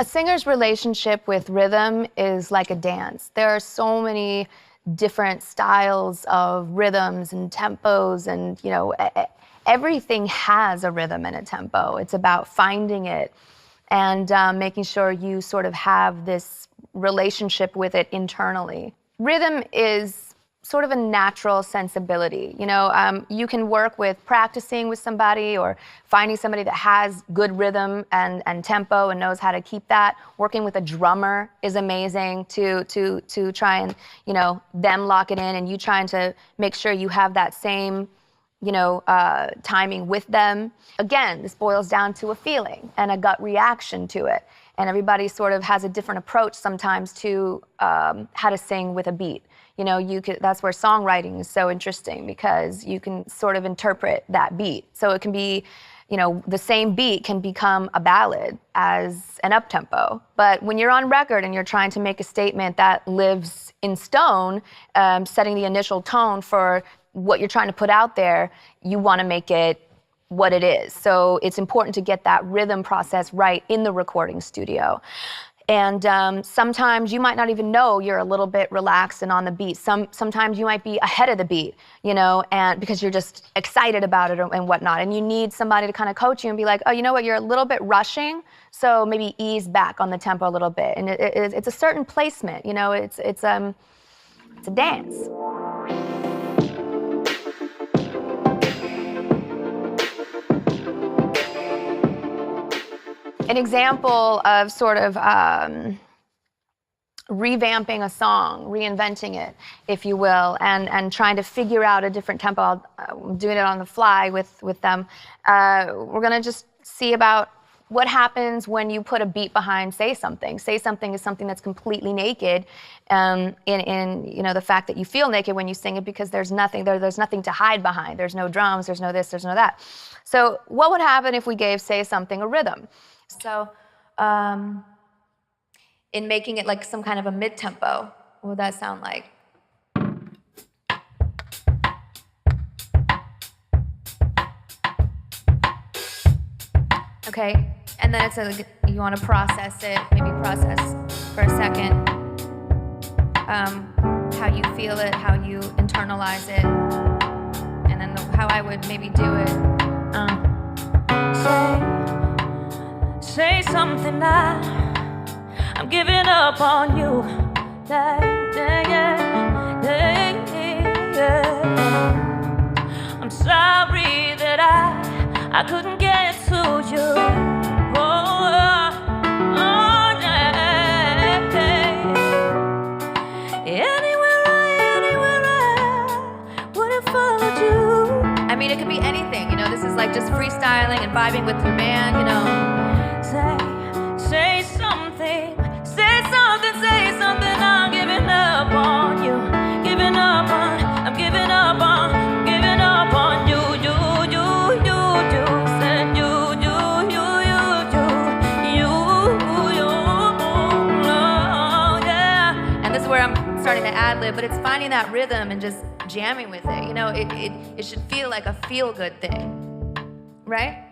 singer's relationship with rhythm is like a dance. There are so many different styles of rhythms and tempos, and everything has a rhythm and a tempo. It's about finding it and making sure you sort of have this relationship with it internally. Rhythm is sort of a natural sensibility. You can work with practicing with somebody or finding somebody that has good rhythm and tempo and knows how to keep that. Working with a drummer is amazing to try and, them lock it in and you trying to make sure you have that same, timing with them. Again, this boils down to a feeling and a gut reaction to it. And everybody sort of has a different approach sometimes to how to sing with a beat. That's where songwriting is so interesting because you can sort of interpret that beat. So it can be, the same beat can become a ballad as an up-tempo. But when you're on record and you're trying to make a statement that lives in stone, setting the initial tone for what you're trying to put out there, you want to make it what it is. So it's important to get that rhythm process right in the recording studio. And sometimes you might not even know you're a little bit relaxed and on the beat. Sometimes you might be ahead of the beat, and because you're just excited about it and whatnot. And you need somebody to kind of coach you and be like, oh, you know what, you're a little bit rushing, so maybe ease back on the tempo a little bit. And it's a certain placement, it's a dance. An example of sort of revamping a song, reinventing it, if you will, and trying to figure out a different tempo. I'm doing it on the fly with them. We're gonna just see about what happens when you put a beat behind Say Something. Say Something is something that's completely naked in the fact that you feel naked when you sing it because there's nothing to hide behind. There's no drums, there's no this, there's no that. So what would happen if we gave Say Something a rhythm? So in making it like some kind of a mid-tempo, what would that sound like? Okay, and then you want to process it, maybe process for a second how you feel it, how you internalize it, and then how I would maybe do it. Say something now, I'm giving up on you. I'm sorry that I couldn't get to you. Anywhere I would have followed you. I mean, it could be anything, this is like just freestyling and vibing with your band, Say something, say something, I'm giving up on you, I'm giving up on you, said yeah. And this is where I'm starting to ad-lib, but it's finding that rhythm and just jamming with it, it should feel like a feel-good thing, right?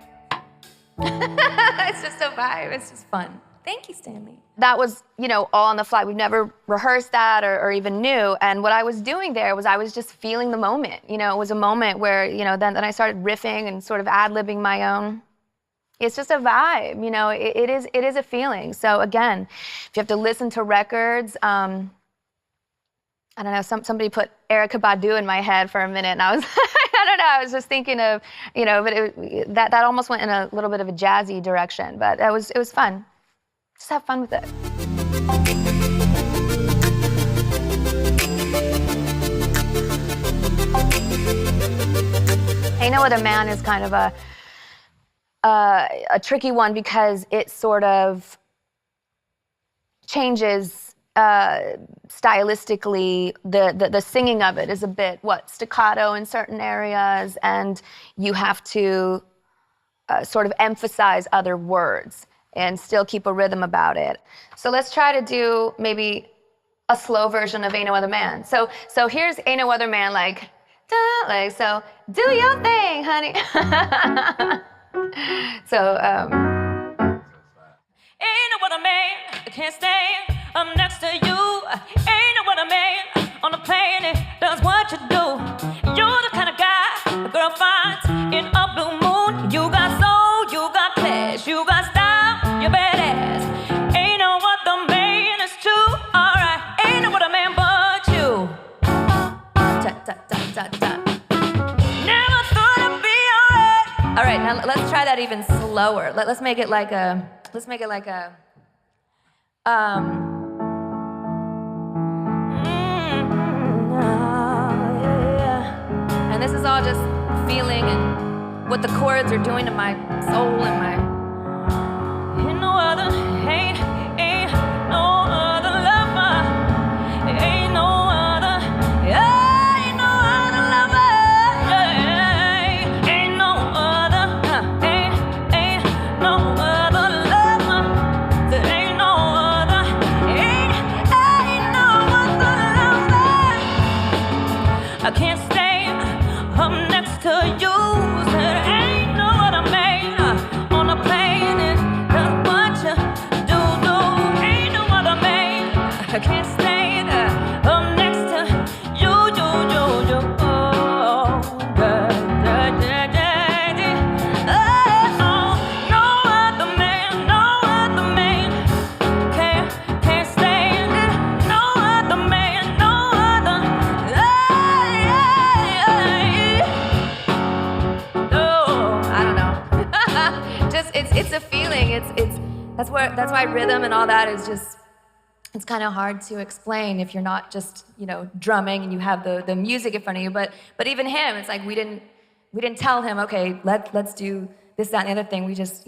It's just a vibe. It's just fun. Thank you, Stanley. That was, all on the fly. We've never rehearsed that or even knew. And what I was doing there was I was just feeling the moment. It was a moment where, then I started riffing and sort of ad-libbing my own. It's just a vibe, it is a feeling. So again, if you have to listen to records, I don't know, somebody put Erykah Badu in my head for a minute, and I was, I don't know, I was just thinking of, but that almost went in a little bit of a jazzy direction, but it was fun. Just have fun with it. Ain't No Other Man is kind of a tricky one because it sort of changes stylistically. The singing of it is a bit staccato in certain areas, and you have to sort of emphasize other words and still keep a rhythm about it. So let's try to do maybe a slow version of Ain't No Other Man. So here's Ain't No Other Man, so do your thing, honey. Ain't no what I mean. I can't stand up next to you. Ain't no what I mean. On the planet does what you do. You're the kind of guy a girl finds in a blue moon. You got soul, you got class, you got style, you're badass. Ain't no other man is true. Alright, ain't no other man but you. Ta ta ta ta ta. Never thought I'd be alright. Alright, now let's try that even slower. Let's make it like a. Let's make it like a. And this is all just feeling and what the chords are doing to my soul and my. Ain't no other, ain't no other lover. Ain't no other, ain't no other lover. Yeah, ain't no other, ain't no other lover. There ain't no other, ain't no other lover. I can't stand up next to you. There ain't no other man on the planet does what you do. Ain't no other man. I can't stand up next to you. Oh, no other man, no other man. Can't stand it. No other man, no other. Oh, I don't know. Just it's a feeling. It's that's why rhythm and all that is just. It's kind of hard to explain if you're not just drumming and you have the music in front of you. But even him, it's like we didn't tell him, okay, let's do this, that, and the other thing. We just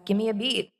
give me a beat.